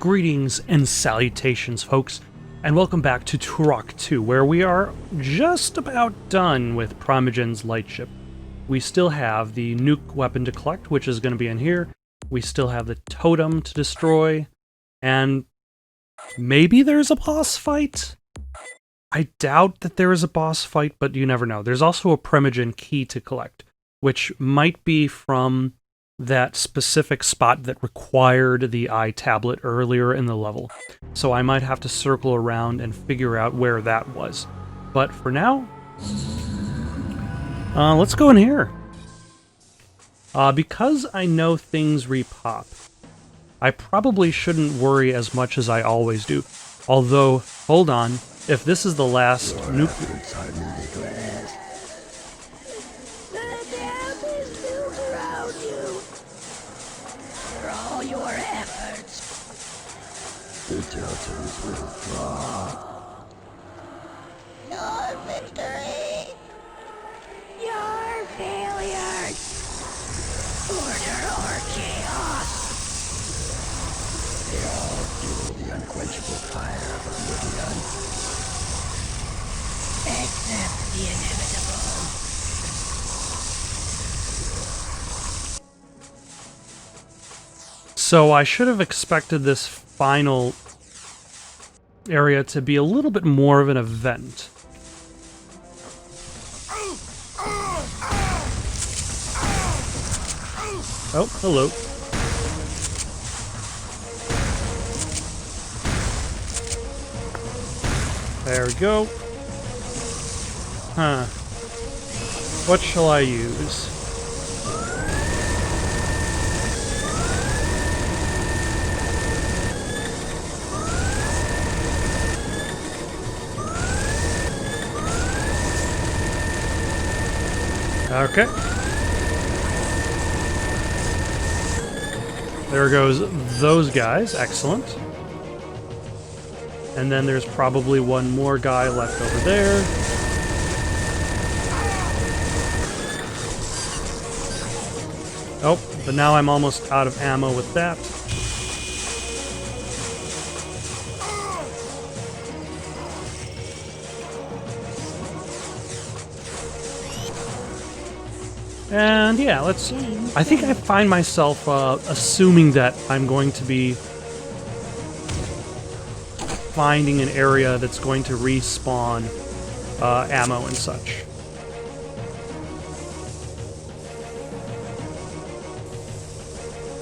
Greetings and salutations, folks, and welcome back to Turok 2, where we are just about done with Primogen's lightship. We still have the nuke weapon to collect, which is going to be in here. We still have the totem to destroy, and maybe there's a boss fight? I doubt that there is a boss fight, but you never know. There's also a Primogen key to collect, which might be from that specific spot that required the eye tablet earlier in the level. So I might have to circle around and figure out where that was. But for now, let's go in here. Because I know things repop, I probably shouldn't worry as much as I always do. Although, hold on, if this is the last nuke... The totems will fall. Your victory. Your failure. Order or chaos. They all fuel the unquenchable fire of oblivion. Except the inevitable. So I should have expected this final area to be a little bit more of an event. Oh, hello. There we go. Huh. What shall I use? Okay. There goes those guys. Excellent. And then there's probably one more guy left over there. Oh, but now I'm almost out of ammo with that. And yeah, let's... I think I find myself assuming that I'm going to be finding an area that's going to respawn ammo and such.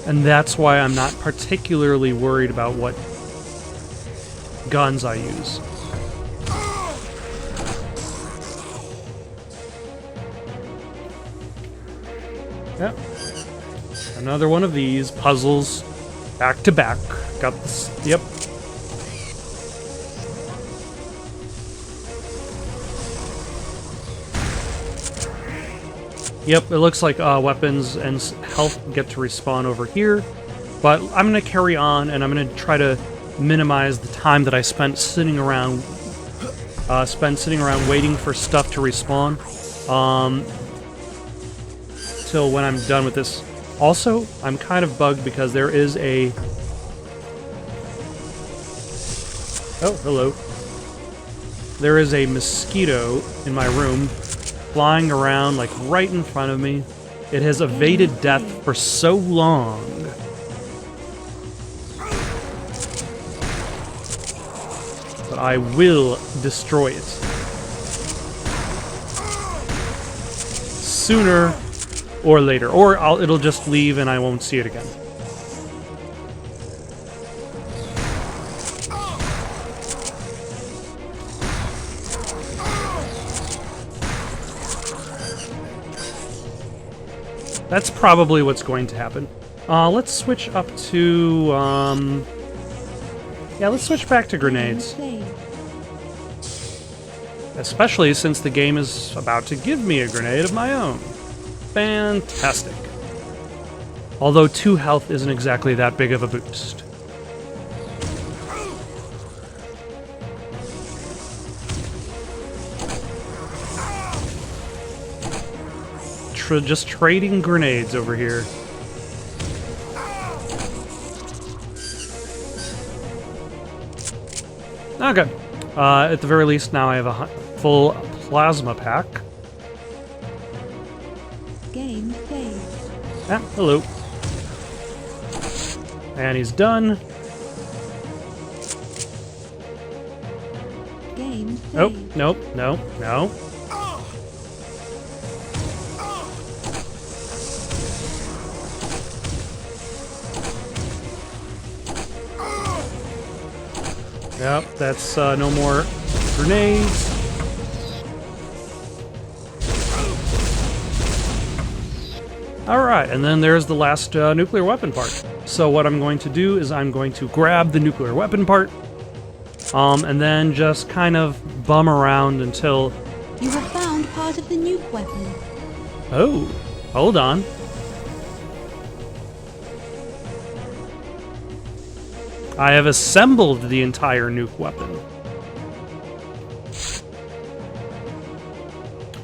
And that's why I'm not particularly worried about what guns I use. Yep. Another one of these puzzles, back to back. Got this. Yep. Yep, it looks like weapons and health get to respawn over here. But I'm going to carry on, and I'm going to try to minimize the time that I spent sitting around waiting for stuff to respawn. Till when I'm done with this. Also, I'm kind of bugged because there is a... Oh, hello. There is a mosquito in my room flying around, like, right in front of me. It has evaded death for so long. But I will destroy it. Sooner or later. Or it'll just leave and I won't see it again. That's probably what's going to happen. Let's switch up to... yeah, let's switch back to grenades. Especially since the game is about to give me a grenade of my own. Fantastic. Although 2 health isn't exactly that big of a boost. Just trading grenades over here. Okay. At the very least, now I have a full plasma pack. Game saved. Ah, hello. And he's done. Game saved. Nope, nope, no, no. Yep, that's no more grenades. Alright, and then there's the last nuclear weapon part. So what I'm going to do is I'm going to grab the nuclear weapon part, and then just kind of bum around until... You have found part of the nuke weapon. Oh, hold on. I have assembled the entire nuke weapon.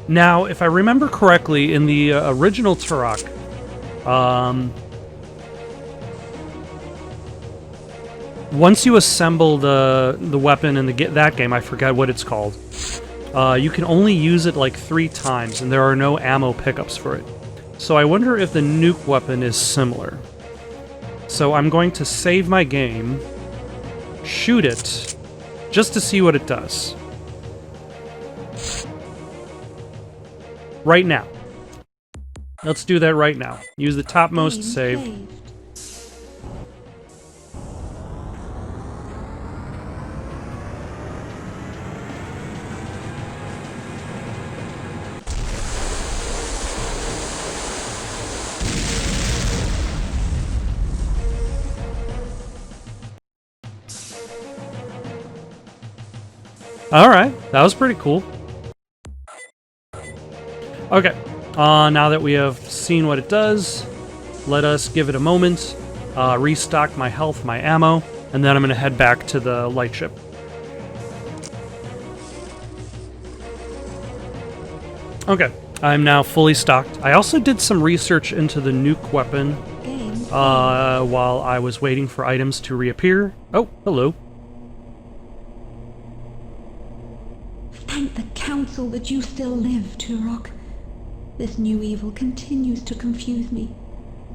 Now, if I remember correctly, in the original Turok, once you assemble the weapon in that game, I forget what it's called, you can only use it like 3 times, and there are no ammo pickups for it. So I wonder if the nuke weapon is similar. So I'm going to save my game, shoot it, just to see what it does. Right now. Let's do that right now. Use the topmost Game save. saved. Alright, that was pretty cool. Okay, now that we have seen what it does, let us give it a moment, restock my health, my ammo, and then I'm going to head back to the lightship. Okay, I'm now fully stocked. I also did some research into the nuke weapon Game saved. while I was waiting for items to reappear. Oh, hello. Thank the Council that you still live, Turok. This new evil continues to confuse me.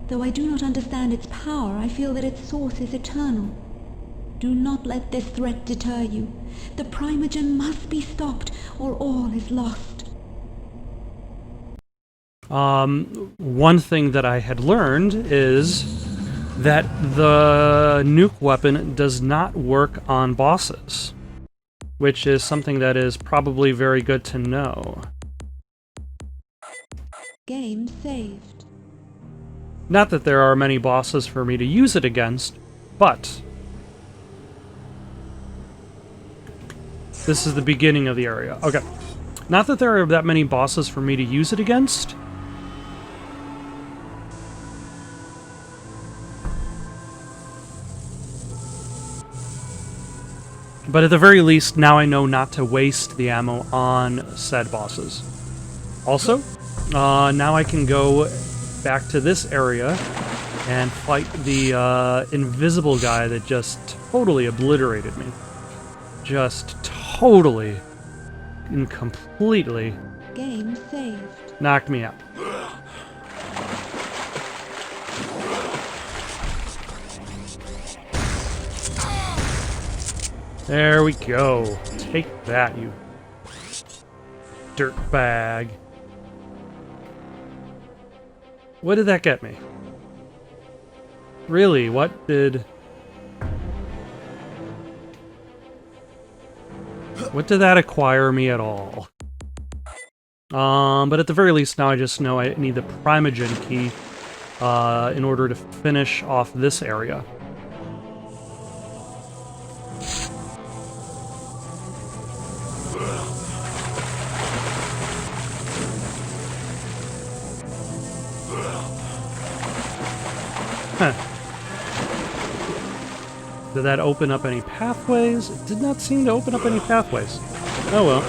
Though I do not understand its power, I feel that its source is eternal. Do not let this threat deter you. The Primogen must be stopped, or all is lost. One thing that I had learned is that the nuke weapon does not work on bosses, which is something that is probably very good to know. Game saved. Not that there are many bosses for me to use it against, but this is the beginning of the area. Okay. Not that there are that many bosses for me to use it against. But at the very least, now I know not to waste the ammo on said bosses. Also, now I can go back to this area and fight the invisible guy that just totally obliterated me. Just totally and completely Game saved. knocked me out. There we go. Take that, you dirtbag. What did that get me? Really, what did... What did that acquire me at all? But at the very least, now I just know I need the Primogen key in order to finish off this area. Huh. Did that open up any pathways? It did not seem to open up any pathways. Oh well.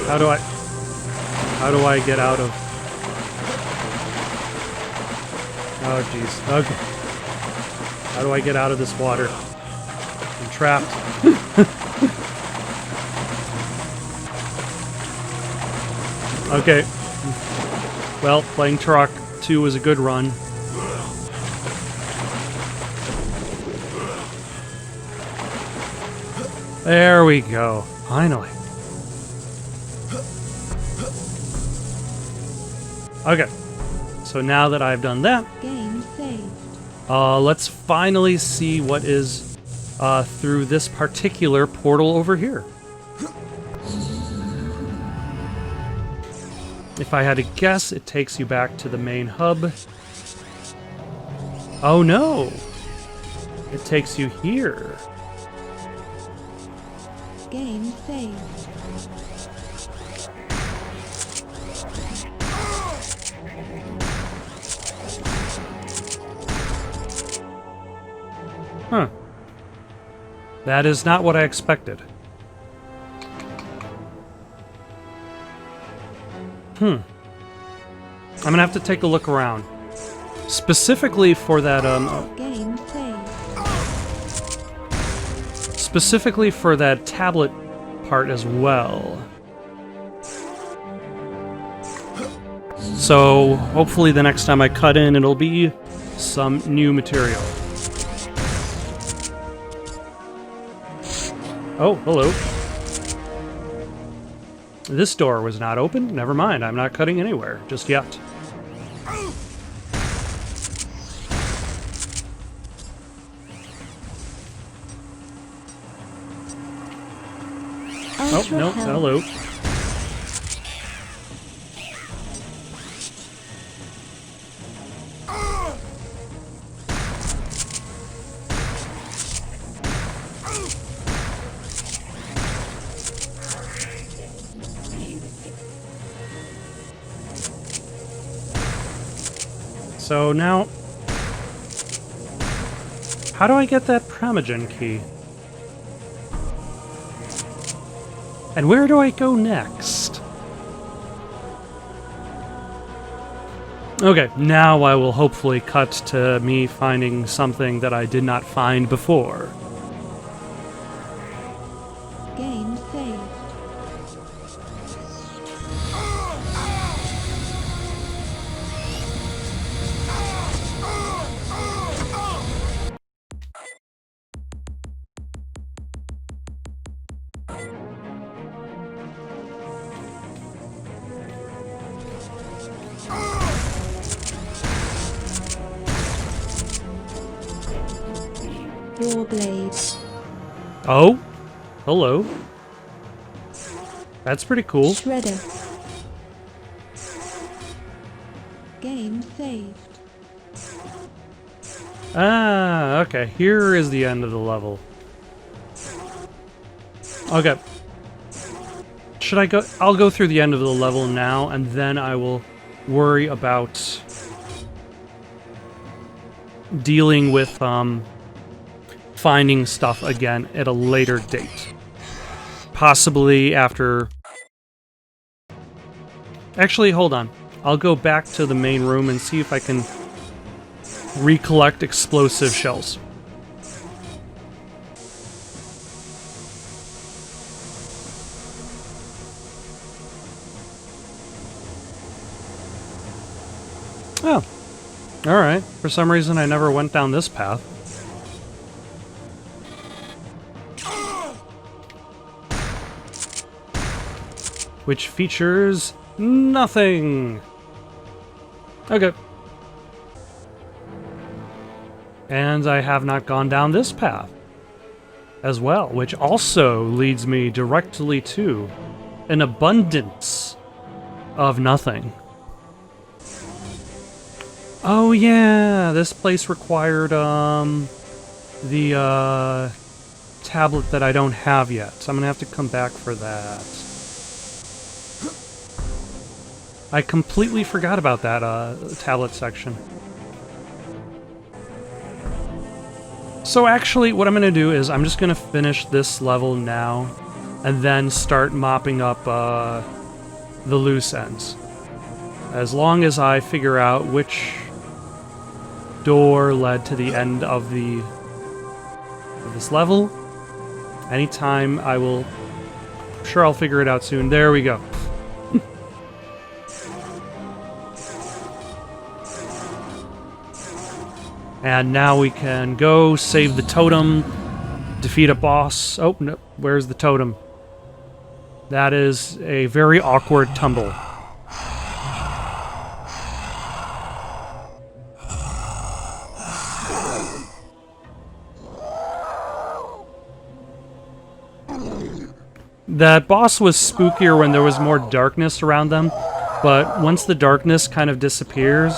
How do I get out of... Oh jeez. Okay. How do I get out of this water? I'm trapped. Okay. Well, playing Turok 2 was a good run. There we go. Finally. Okay. So now that I've done that, Game saved. let's finally see what is through this particular portal over here. If I had to guess, it takes you back to the main hub. Oh no! It takes you here. Game saved. Huh. That is not what I expected. I'm gonna have to take a look around. Specifically for that, Game saved. specifically for that tablet part as well. So, hopefully the next time I cut in, it'll be some new material. Oh, hello. This door was not open? Never mind, I'm not cutting anywhere, just yet. Oh, Ultra no, health. hello. So now, how do I get that Primogen key? And where do I go next? Okay, now I will hopefully cut to me finding something that I did not find before. Game saved. Warblade. Oh, hello. That's pretty cool. Shredder. Game saved. Ah, okay. Here is the end of the level. Okay. Should I go? I'll go through the end of the level now, and then I will worry about dealing with finding stuff again at a later date. Possibly after... Actually, hold on. I'll go back to the main room and see if I can recollect explosive shells. Oh. Alright. For some reason I never went down this path. Which features nothing. Okay. And I have not gone down this path as well, which also leads me directly to an abundance of nothing. Oh yeah, this place required the tablet that I don't have yet, so I'm gonna have to come back for that. I completely forgot about that tablet section. So actually, what I'm going to do is I'm just going to finish this level now, and then start mopping up the loose ends. As long as I figure out which door led to the end of this level. Anytime I will... I'm sure I'll figure it out soon. There we go. And now we can go save the totem, defeat a boss. Oh, no, where's the totem? That is a very awkward tumble. That boss was spookier when there was more darkness around them, but once the darkness kind of disappears,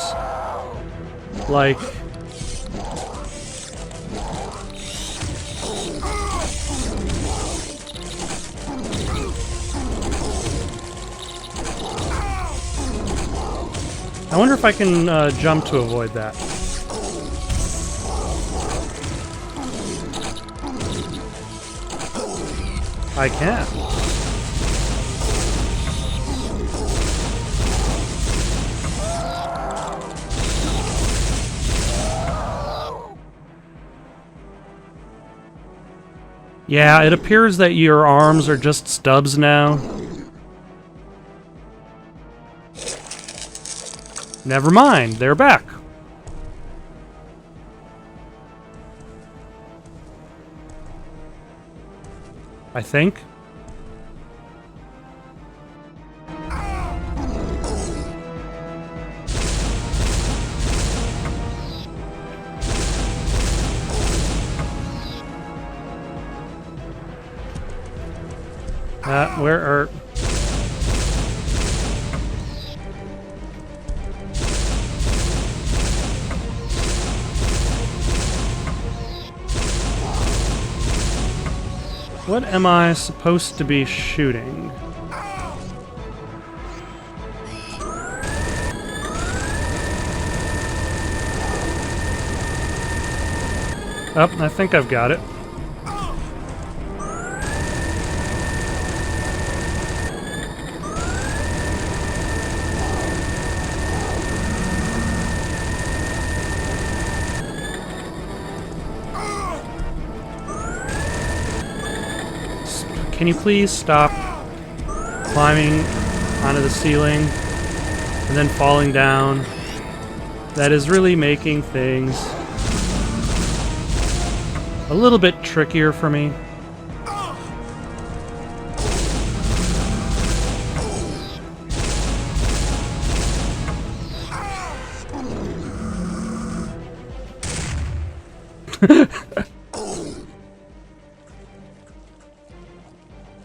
like... I wonder if I can jump to avoid that. I can. Yeah, it appears that your arms are just stubs now. Never mind, they're back. I think. Where are... What am I supposed to be shooting? Oh, I think I've got it. Can you please stop climbing onto the ceiling and then falling down? That is really making things a little bit trickier for me.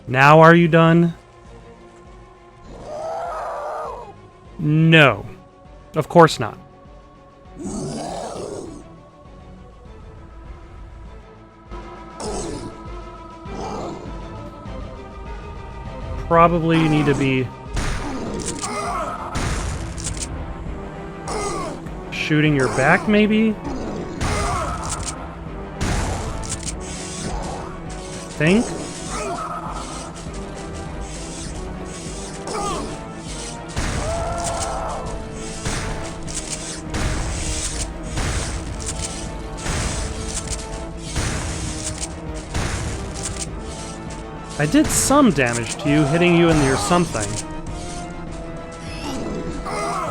Now are you done? No. Of course not. Probably need to be shooting your back, maybe? I think? I did some damage to you, hitting you in your something.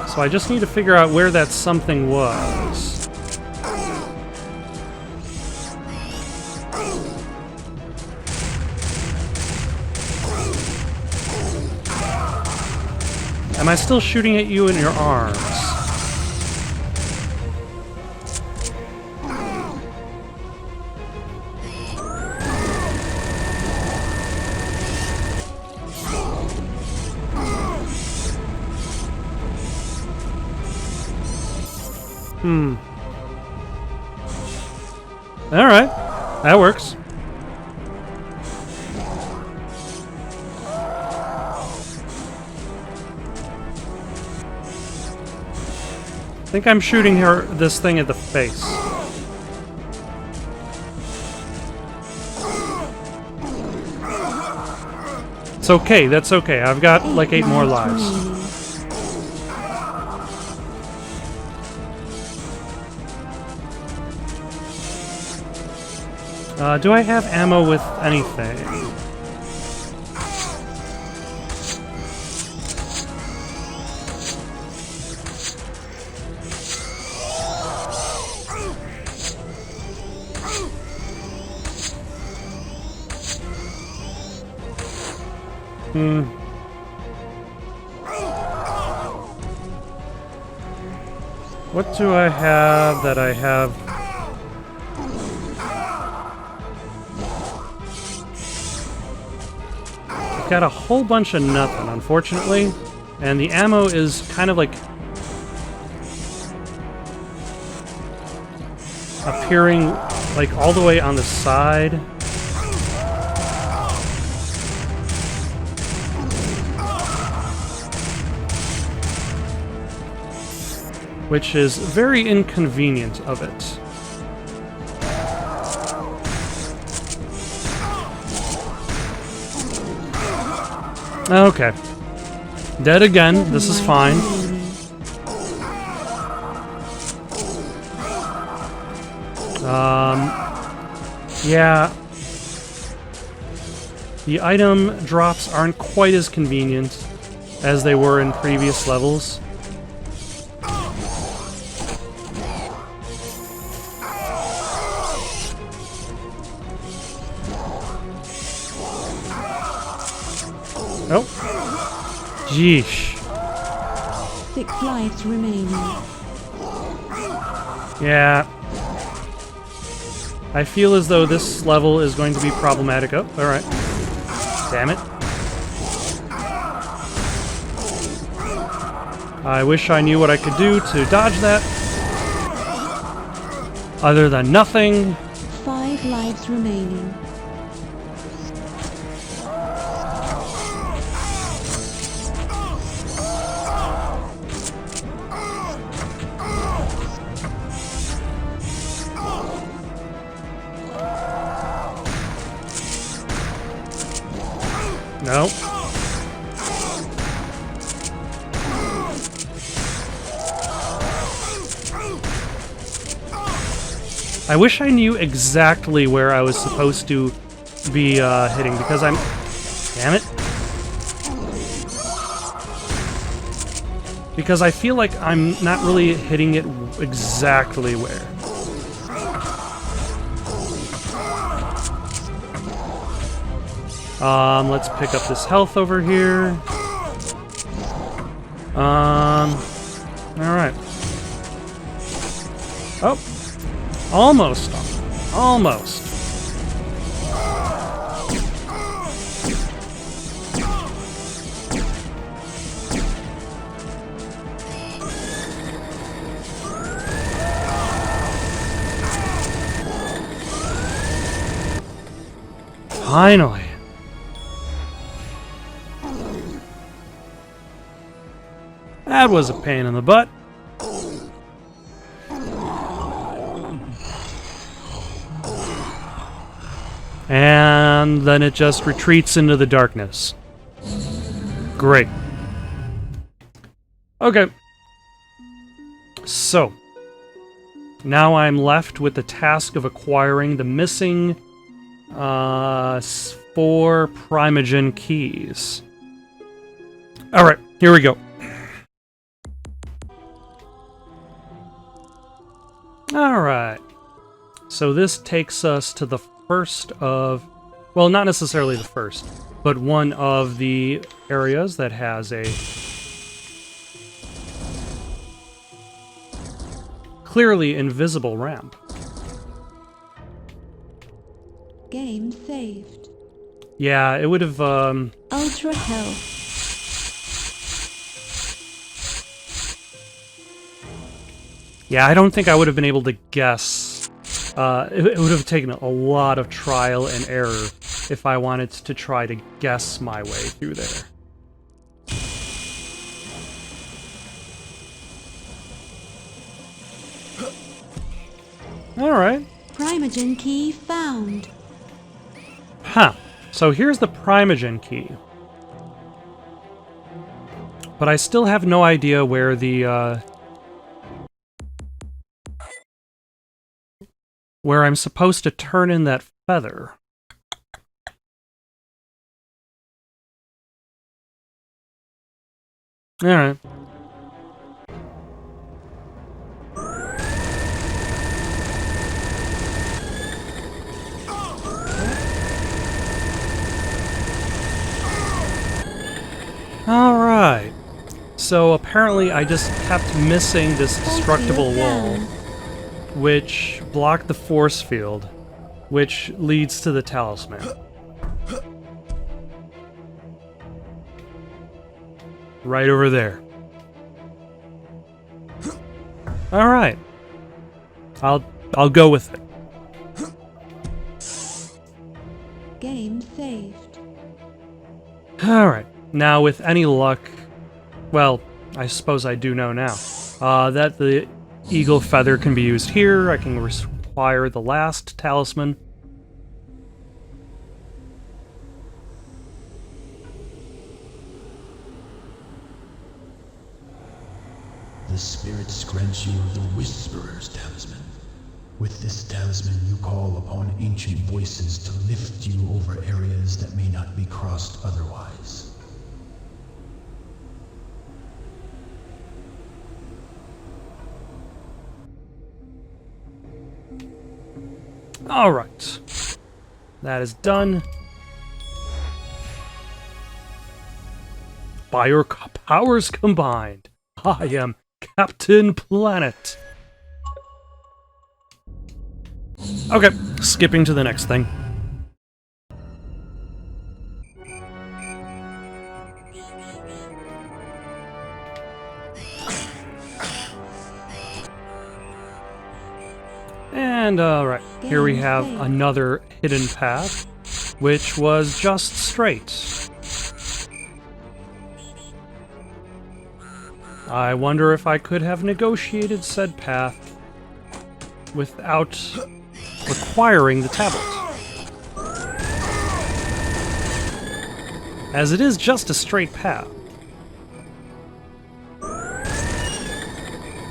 So I just need to figure out where that something was. Am I still shooting at you in your arms? Alright, that works. I think I'm shooting this thing at the face. It's okay, that's okay. I've got like 8 more lives. Do I have ammo with anything? What do I have that I have? I've got a whole bunch of nothing, unfortunately. And the ammo is kind of like appearing like all the way on the side. Which is very inconvenient of it. Okay. Dead again. This is fine. Yeah. The item drops aren't quite as convenient as they were in previous levels. Oh. Yeesh. 6 lives remaining. Yeah. I feel as though this level is going to be problematic. Oh, alright. Damn it. I wish I knew what I could do to dodge that. Other than nothing. 5 lives remaining. No. I wish I knew exactly where I was supposed to be hitting, because I'm... Damn it. Because I feel like I'm not really hitting it exactly where. Let's pick up this health over here. Alright. Oh. Almost. Almost. Finally. That was a pain in the butt. And then it just retreats into the darkness. Great. Okay. So, now I'm left with the task of acquiring the missing 4 Primogen keys. Alright, here we go. Alright. So this takes us to the first of... Well, not necessarily the first, but one of the areas that has a clearly invisible ramp. Game saved. Yeah, it would have, Ultra health. Yeah, I don't think I would have been able to guess. It would have taken a lot of trial and error if I wanted to try to guess my way through there. Alright. Primogen key found. Huh. So here's the Primogen key. But I still have no idea where the, where I'm supposed to turn in that feather. Alright. Alright. So apparently I just kept missing this destructible wall, which blocked the force field, which leads to the talisman. Right over there. Alright. I'll go with it. Game saved. Alright. Now with any luck, well, I suppose I do know now, that the eagle feather can be used here. I can require the last talisman. The spirits grant you the Whisperer's Talisman. With this talisman, you call upon ancient voices to lift you over areas that may not be crossed otherwise. Alright. That is done. By your powers combined, I am Captain Planet. Okay, skipping to the next thing. And alright, here we have another hidden path, which was just straight. I wonder if I could have negotiated said path without requiring the tablet. As it is just a straight path.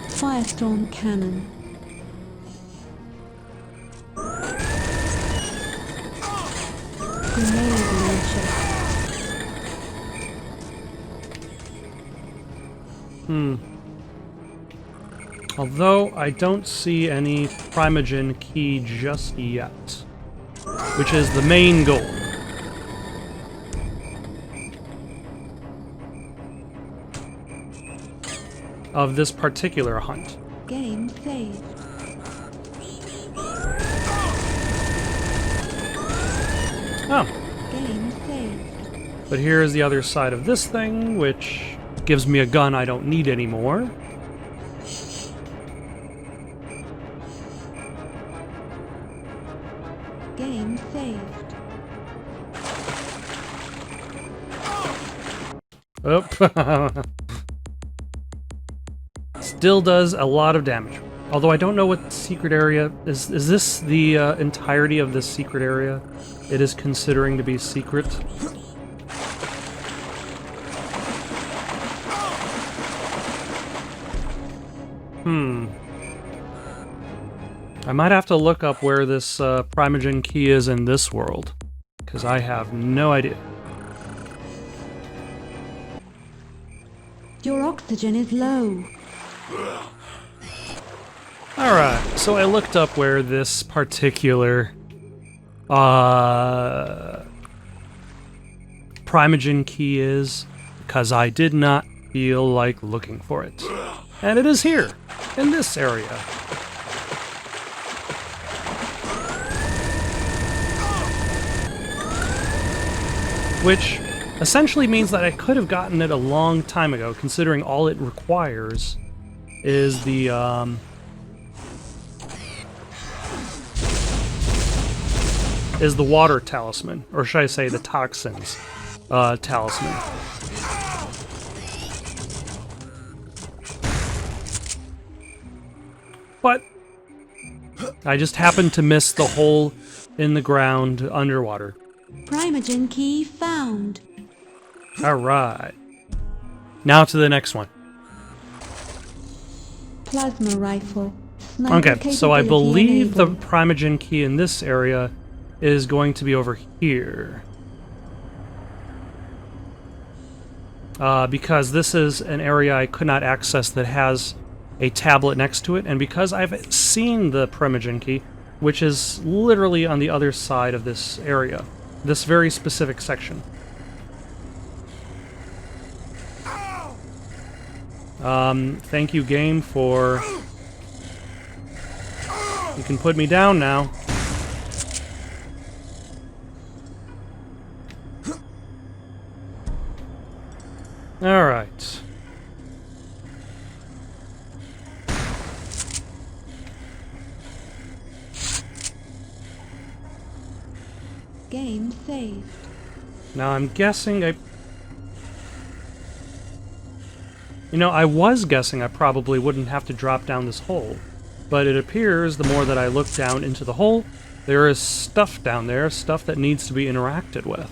Firestorm cannon. Grenade launcher. Although I don't see any Primogen key just yet, which is the main goal. Of this particular hunt. Game saved. Oh. Game saved. But here is the other side of this thing, which gives me a gun I don't need anymore. Game saved. Oh. Still does a lot of damage. Although I don't know what secret area is. Is this the entirety of this secret area? It is considering to be secret. I might have to look up where this Primogen key is in this world, because I have no idea. Your oxygen is low. Alright, so I looked up where this particular Primogen key is, because I did not feel like looking for it. And it is here, in this area. Which essentially means that I could have gotten it a long time ago, considering all it requires is the water talisman, or should I say the toxins talisman. But I just happened to miss the hole in the ground underwater. Primogen key found. Alright. Now to the next one. Plasma rifle. Sniper Okay, so I capability believe the enabled. Primogen key in this area is going to be over here. Because this is an area I could not access that has a tablet next to it, and because I've seen the Primogen key, which is literally on the other side of this area, this very specific section. Thank you, game, for... You can put me down now. Alright. Game saved. Now I'm guessing I... You know, I was guessing I probably wouldn't have to drop down this hole. But it appears the more that I look down into the hole, there is stuff down there, stuff that needs to be interacted with.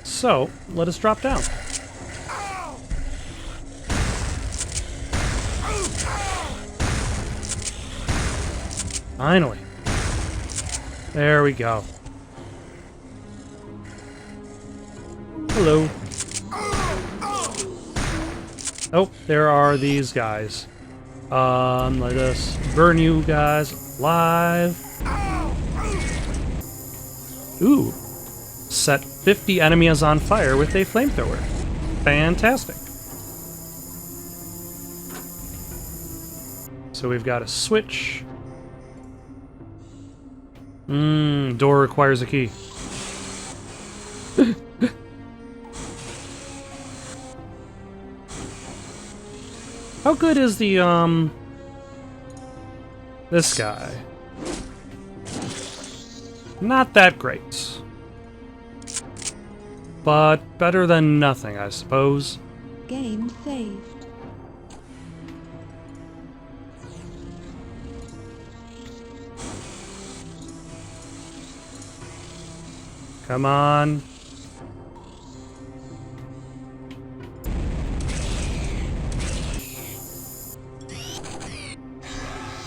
So, let us drop down. Finally. There we go. Hello. Oh, there are these guys. Let us burn you guys alive. Ooh. Set 50 enemies on fire with a flamethrower. Fantastic. So we've got a switch. Door requires a key. How good is the, this guy? Not that great. But better than nothing, I suppose. Game saved. Come on.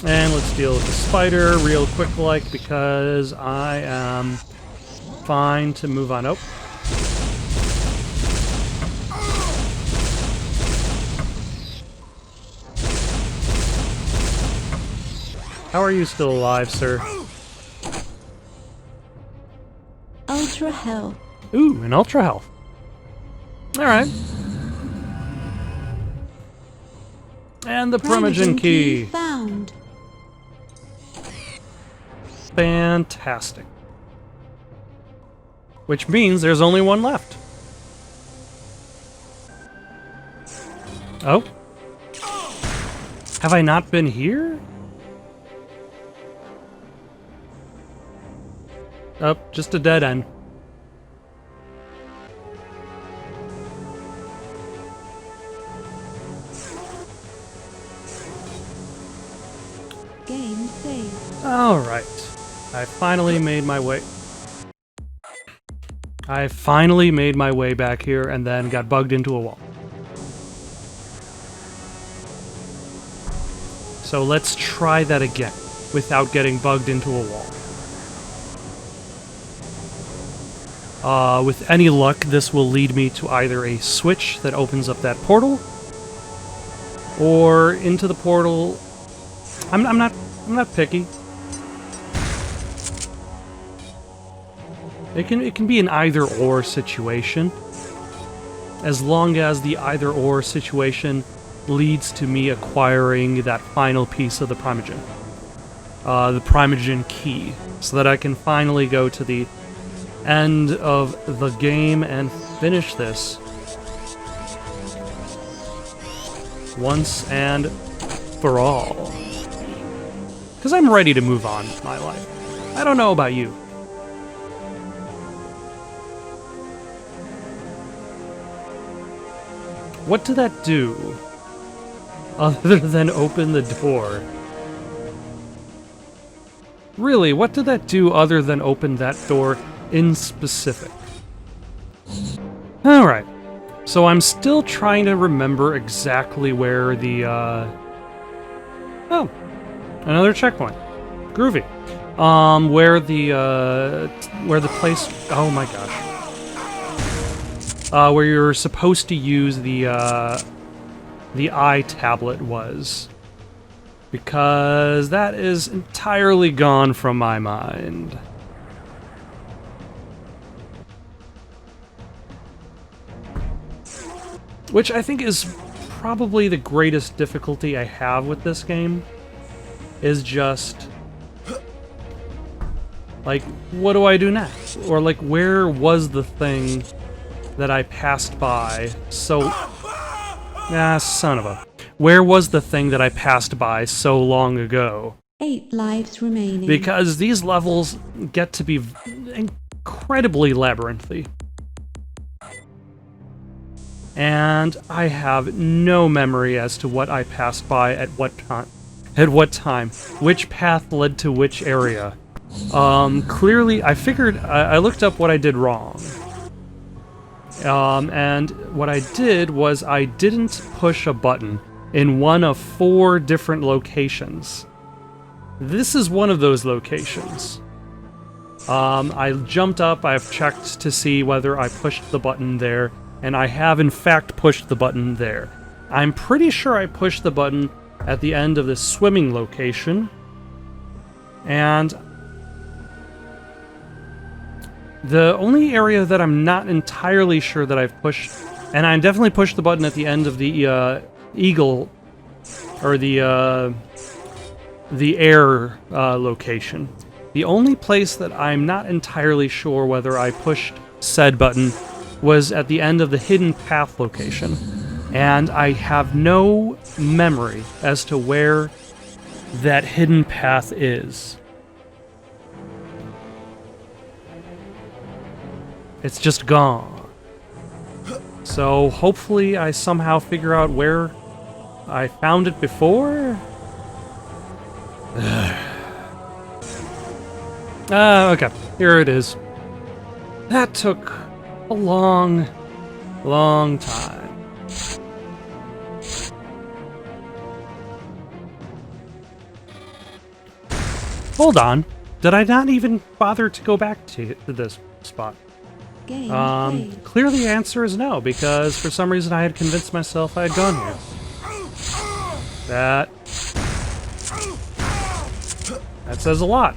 And let's deal with the spider real quick like, because I am fine to move on. Oh. How are you still alive, sir? Ultra health. Ooh, an ultra health. Alright. And the Primogen key. Found. Fantastic. Which means there's only one left. Oh? Have I not been here? Oh, just a dead end. Game saved. Alright. I finally made my way... I finally made my way back here and then got bugged into a wall. So let's try that again, without getting bugged into a wall. With any luck, this will lead me to either a switch that opens up that portal, or into the portal. I'm not picky. It can be an either-or situation, as long as the either-or situation leads to me acquiring that final piece of the Primogen. The Primogen key, so that I can finally go to the end of the game and finish this once and for all. Because I'm ready to move on with my life. I don't know about you. What did that do? Other than open the door? Really, what did that do other than open that door in specific? Alright. So I'm still trying to remember exactly where the, Oh. Another checkpoint. Groovy. Where the place... Oh my gosh. Where you're supposed to use the eye tablet was. Because that is entirely gone from my mind. Which I think is probably the greatest difficulty I have with this game. Is just... like, what do I do next? Or like, where was the thing that I passed by so... Ah, son of a... Where was the thing that I passed by so long ago? 8 lives remaining. Because these levels get to be incredibly labyrinthy. And I have no memory as to what I passed by at what time. Which path led to which area. Clearly, I figured... I looked up what I did wrong. And what I did was I didn't push a button in one of 4 different locations. This is one of those locations. I jumped up, I've checked to see whether I pushed the button there, and I have in fact pushed the button there. I'm pretty sure I pushed the button at the end of this swimming location, and the only area that I'm not entirely sure that I've pushed, and I definitely pushed the button at the end of the eagle, or the air location. The only place that I'm not entirely sure whether I pushed said button was at the end of the hidden path location. And I have no memory as to where that hidden path is. It's just gone. So hopefully I somehow figure out where I found it before? Okay, here it is. That took a long, long time. Hold on. Did I not even bother to go back to this spot? Clearly the answer is no, because for some reason I had convinced myself I had gone here. That says a lot.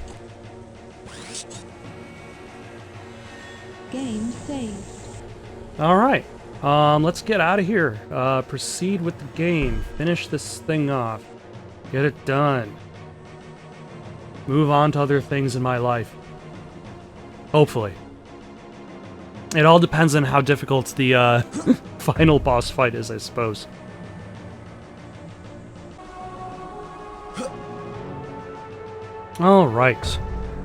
Game saved. Alright, let's get out of here. Proceed with the game. Finish this thing off. Get it done. Move on to other things in my life. Hopefully. It all depends on how difficult the final boss fight is, I suppose. Alright.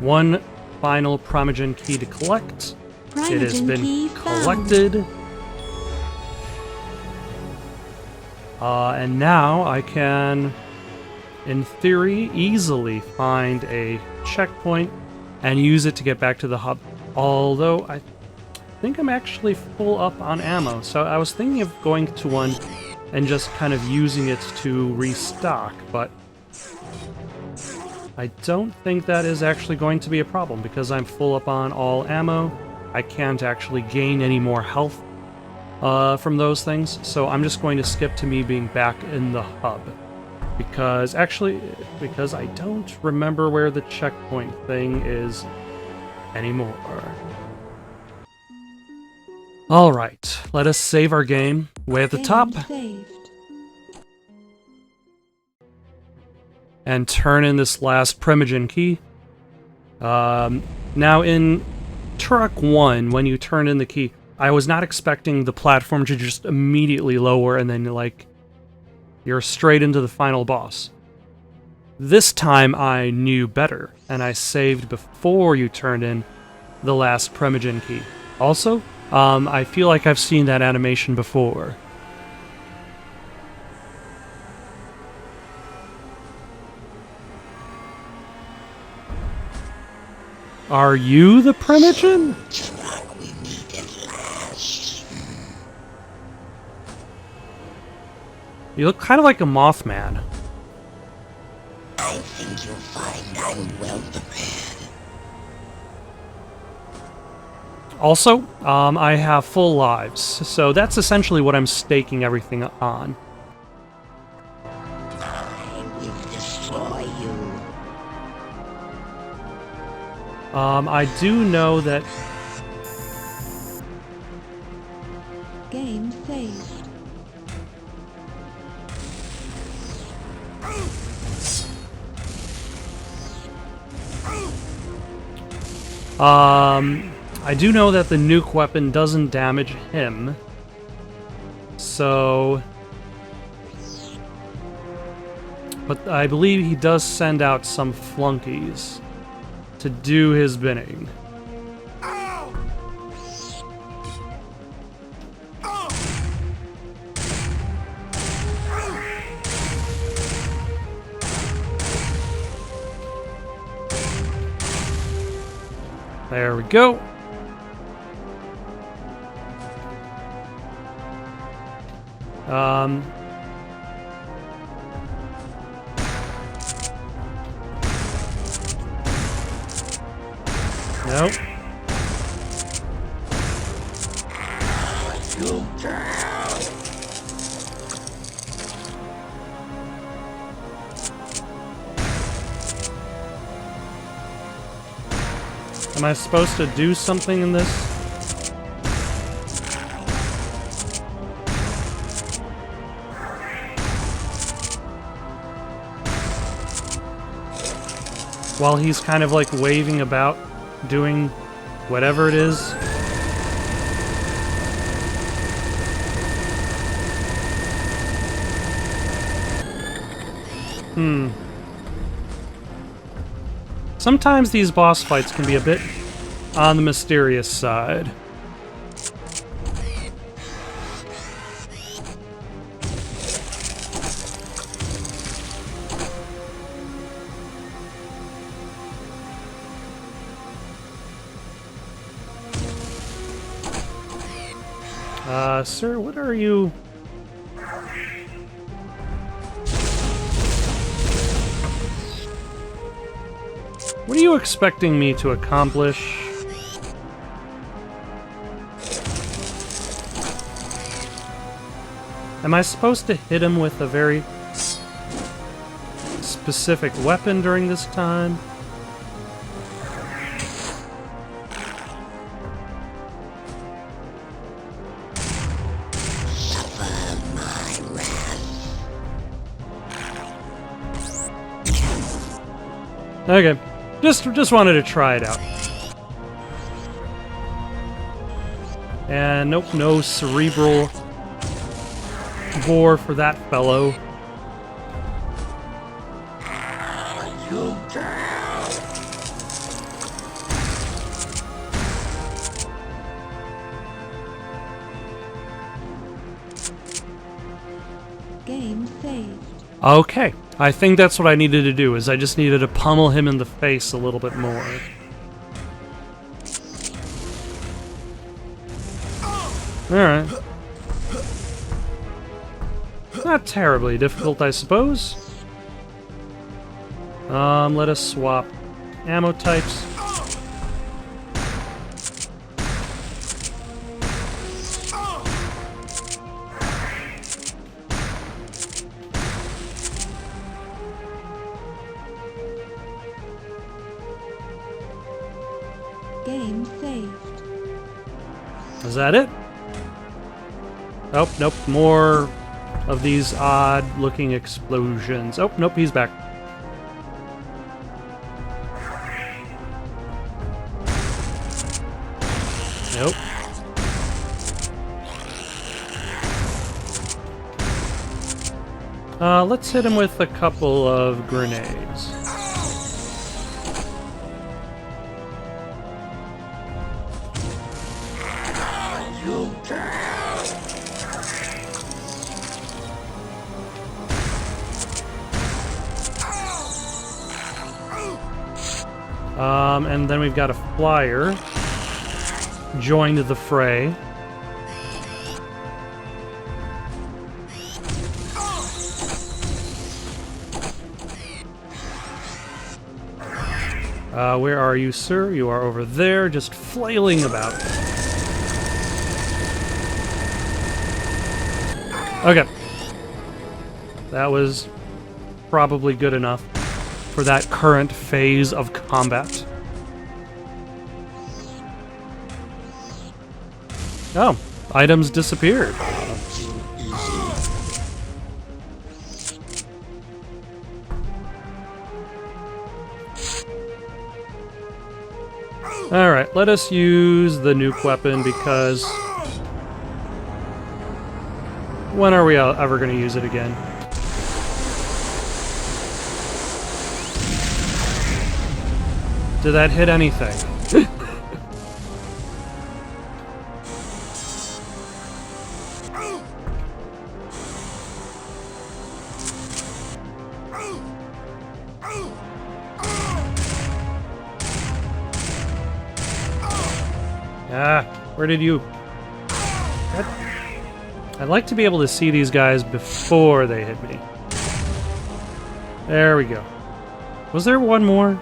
One final Primogen key to collect. It has been collected. And now I can, in theory, easily find a checkpoint and use it to get back to the hub. Although I think I'm actually full up on ammo, so I was thinking of going to one and just kind of using it to restock, but I don't think that is actually going to be a problem because I'm full up on all ammo. I can't actually gain any more health from those things, so I'm just going to skip to me being back in the hub. Because I don't remember where the checkpoint thing is anymore. Alright, let us save our game way at the top. And turn in this last Primogen key. Now in Turok 1, when you turn in the key, I was not expecting the platform to just immediately lower and then, like, you're straight into the final boss. This time I knew better, and I saved before you turned in the last Primogen key. Also, I feel like I've seen that animation before. Are you the Primogen? You look kind of like a Mothman. I think you'll find I'm well prepared. Also, I have full lives, so that's essentially what I'm staking everything on. I will destroy you. I do know that... Game saved. I do know that the nuke weapon doesn't damage him. So... But I believe he does send out some flunkies to do his bidding. There we go. Nope. Am I supposed to do something in this? While he's kind of like waving about, doing whatever it is. Sometimes these boss fights can be a bit on the mysterious side. Sir, what are you... What are you expecting me to accomplish? Am I supposed to hit him with a very specific weapon during this time? Okay, just wanted to try it out. And nope, no cerebral bore for that fellow. Game saved. Okay, I think that's what I needed to do, is I just needed to pummel him in the face a little bit more. Alright. Not terribly difficult, I suppose. Let us swap ammo types. Game saved. Is that it? Oh, nope, more of these odd-looking explosions. Oh, nope, he's back. Nope. Let's hit him with a couple of grenades. And then we've got a flyer joined the fray. Where are you, sir? You are over there, just flailing about. Okay. That was probably good enough for that current phase of combat. Oh, items disappeared. Alright, let us use the nuke weapon because... when are we ever going to use it again? Did that hit anything? Ah, where did you... What? I'd like to be able to see these guys before they hit me. There we go. Was there one more?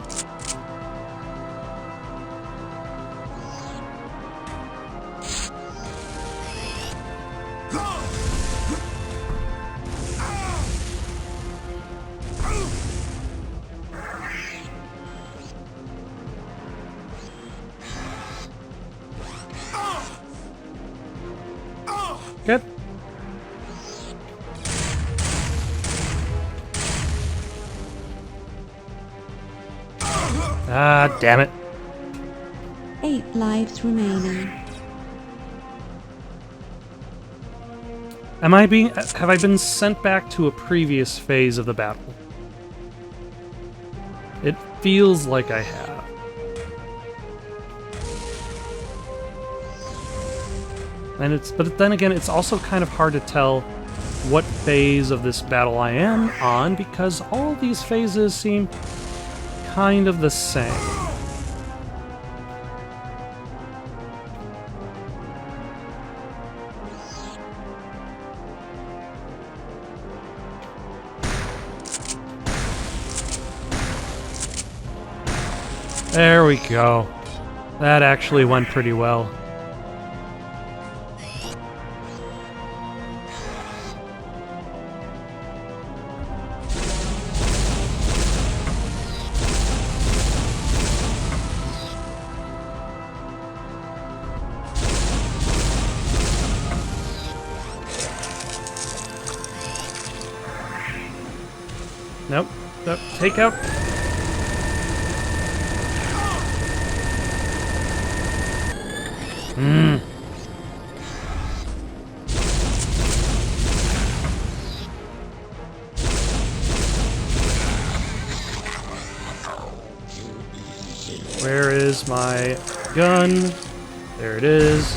Good. Ah, damn it. 8 lives remaining. Am I being... have I been sent back to a previous phase of the battle? It feels like I have. And it's... but then again, it's also kind of hard to tell what phase of this battle I am on, because all these phases seem kind of the same. There we go. That actually went pretty well. Nope. Nope. Take out. Where is my gun? There it is.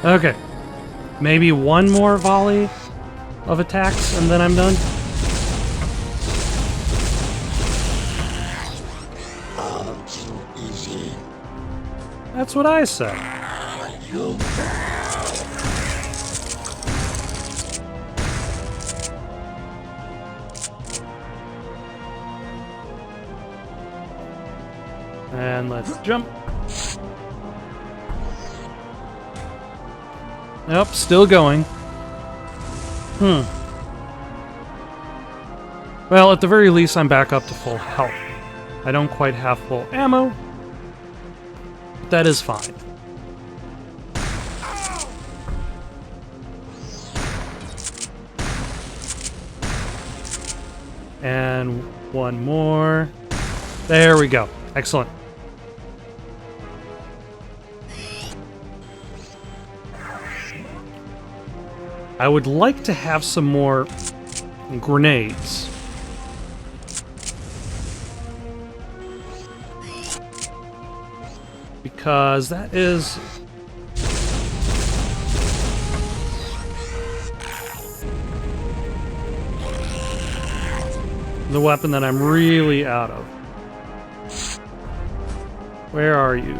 Okay. Maybe one more volley of attacks and then I'm done. That's what I said. And let's jump. Nope, still going. Well, at the very least, I'm back up to full health. I don't quite have full ammo, but that is fine. And one more. There we go. Excellent. I would like to have some more grenades. Because that is The weapon that I'm really out of. Where are you?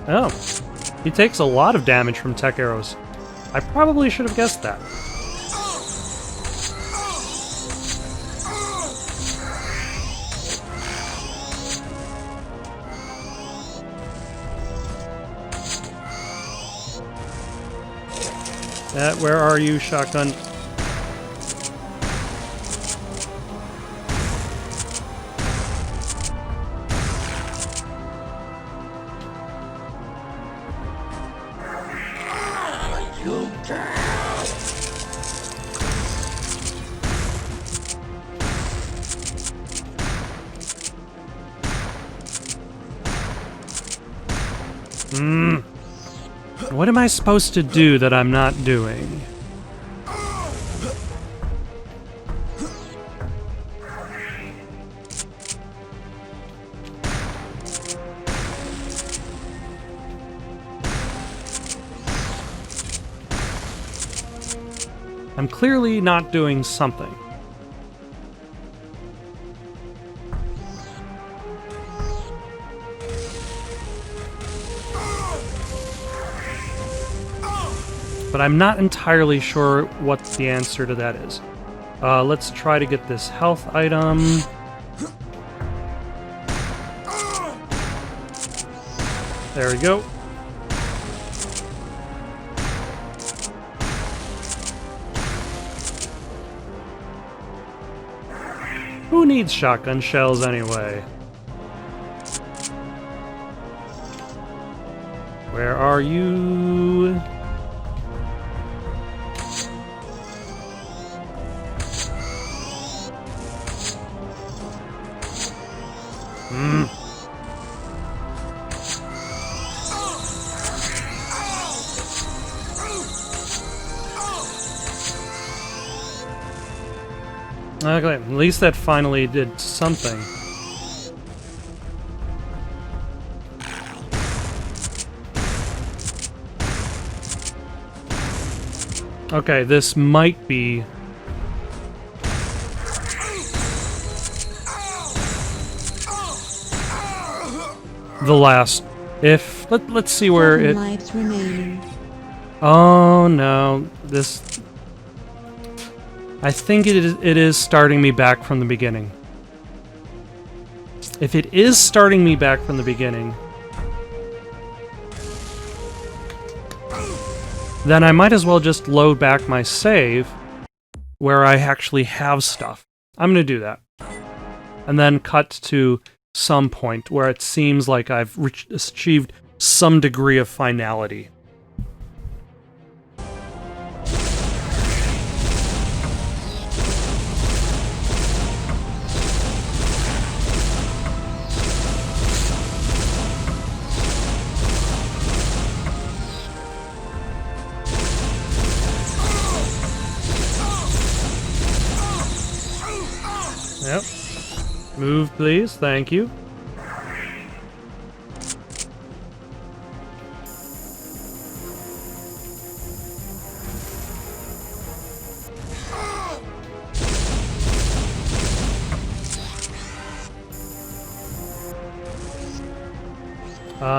Oh, he takes a lot of damage from tech arrows. I probably should have guessed that. Where are you, shotgun? What am I supposed to do that I'm not doing? I'm clearly not doing something. But I'm not entirely sure what the answer to that is. Let's try to get this health item. There we go. Who needs shotgun shells anyway? Where are you? Okay, at least that finally did something. Okay, this might be the last. If let's see where 7 it. lives remaining. Oh no, this. I think it is starting me back from the beginning. If it is starting me back from the beginning, then I might as well just load back my save where I actually have stuff. I'm gonna do that. And then cut to some point where it seems like I've achieved some degree of finality. Yep. Move, please. Thank you.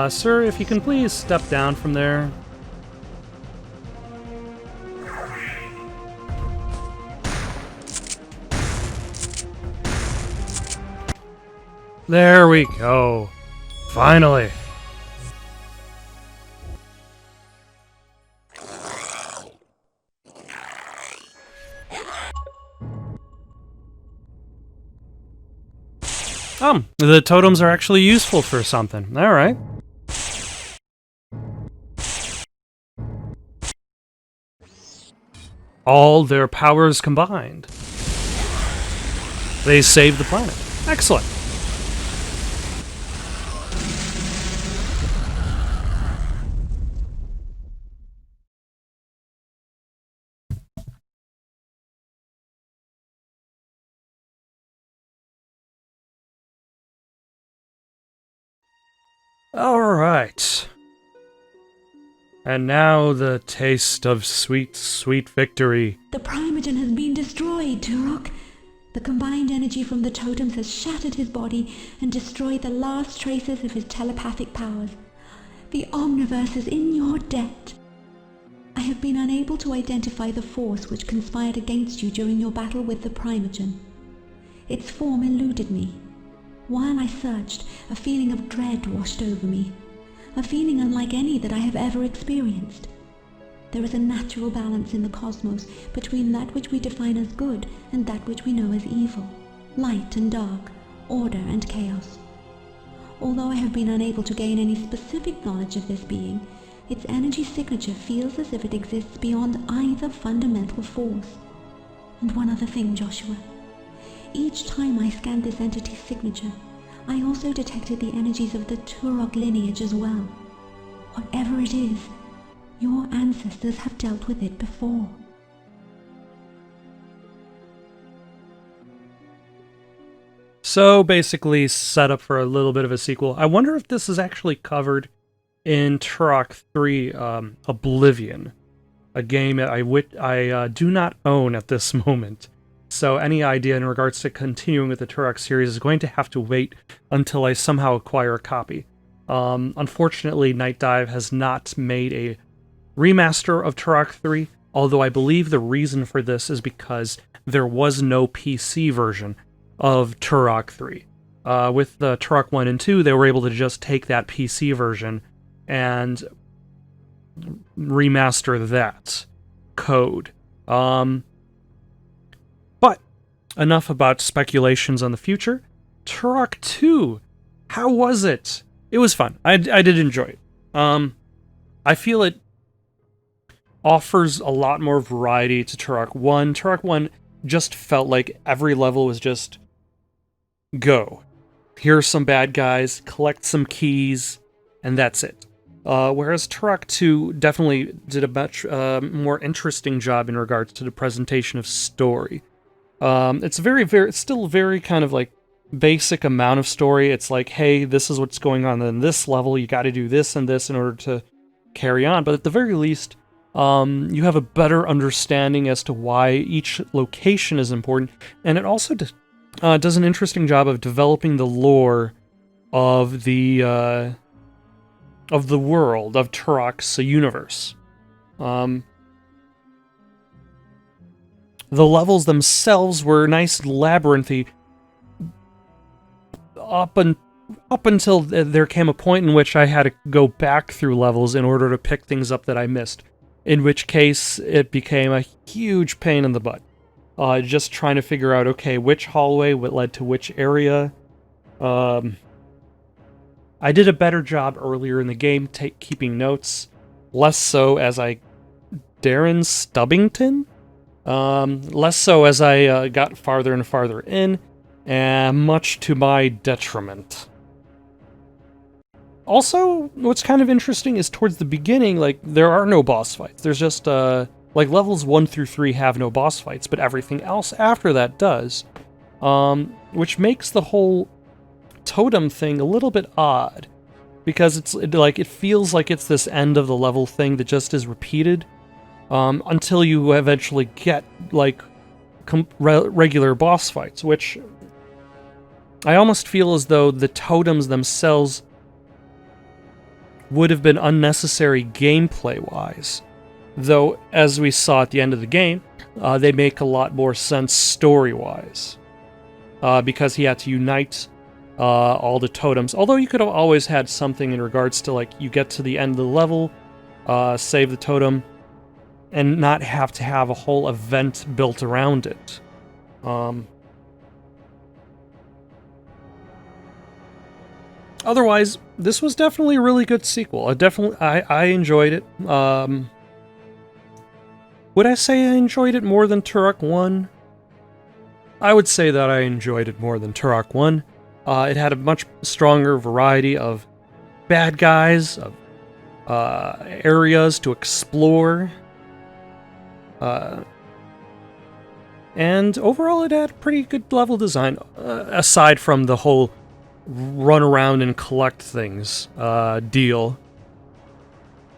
Sir, if you can please step down from there. There we go. Finally. The totems are actually useful for something. All right. All their powers combined. They saved the planet. Excellent. All right. And now the taste of sweet, sweet victory. The Primogen has been destroyed, Turok. The combined energy from the totems has shattered his body and destroyed the last traces of his telepathic powers. The Omniverse is in your debt. I have been unable to identify the force which conspired against you during your battle with the Primogen. Its form eluded me. While I searched, a feeling of dread washed over me, a feeling unlike any that I have ever experienced. There is a natural balance in the cosmos between that which we define as good and that which we know as evil, light and dark, order and chaos. Although I have been unable to gain any specific knowledge of this being, its energy signature feels as if it exists beyond either fundamental force. And one other thing, Joshua. Each time I scanned this entity's signature, I also detected the energies of the Turok lineage as well. Whatever it is, your ancestors have dealt with it before. So basically set up for a little bit of a sequel. I wonder if this is actually covered in Turok 3 Oblivion, a game that I do not own at this moment. So any idea in regards to continuing with the Turok series is going to have to wait until I somehow acquire a copy. Unfortunately, Night Dive has not made a remaster of Turok 3, although I believe the reason for this is because there was no PC version of Turok 3. With the Turok 1 and 2, they were able to just take that PC version and remaster that code. But enough about speculations on the future. Turok 2, how was it? It was fun. I did enjoy it. I feel it offers a lot more variety to Turok 1. Turok 1 just felt like every level was just go. Here's some bad guys, collect some keys, and that's it. Whereas Turok 2 definitely did a much more interesting job in regards to the presentation of story. It's still very kind of like basic amount of story. It's like, hey, this is what's going on in this level. You got to do this and this in order to carry on. But at the very least, you have a better understanding as to why each location is important, and it also does an interesting job of developing the lore of the world of Turok's universe. The levels themselves were nice and labyrinthy up until there came a point in which I had to go back through levels in order to pick things up that I missed, in which case it became a huge pain in the butt. Just trying to figure out, okay, which hallway led to which area. I did a better job earlier in the game keeping notes, less so as Darren Stubbington? Less so as I got farther and farther in, and much to my detriment. Also, what's kind of interesting is towards the beginning, like, there are no boss fights. There's just, like, levels 1 through 3 have no boss fights, but everything else after that does. Which makes the whole totem thing a little bit odd, because it feels like it's this end of the level thing that just is repeated, until you eventually get, like, regular boss fights, which I almost feel as though the totems themselves would have been unnecessary gameplay-wise. Though, as we saw at the end of the game, they make a lot more sense story-wise. Because he had to unite all the totems. Although you could have always had something in regards to, like, you get to the end of the level, save the totem, and not have to have a whole event built around it. Otherwise, this was definitely a really good sequel. I enjoyed it. Would I say I enjoyed it more than Turok 1? I would say that I enjoyed it more than Turok 1. It had a much stronger variety of bad guys, of areas to explore. And overall it had pretty good level design, aside from the whole run around and collect things deal.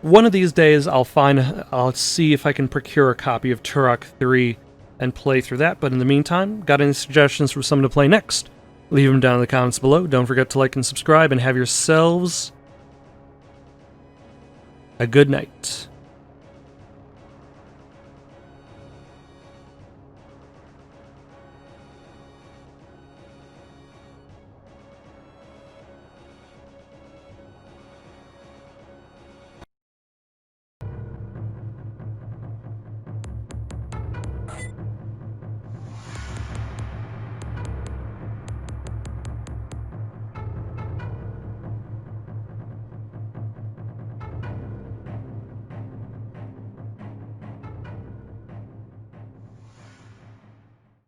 one of these days I'll see if I can procure a copy of Turok 3 and play through that, but in the meantime, got any suggestions for someone to play next? Leave them down in the comments below. Don't forget to like and subscribe, and have yourselves a good night.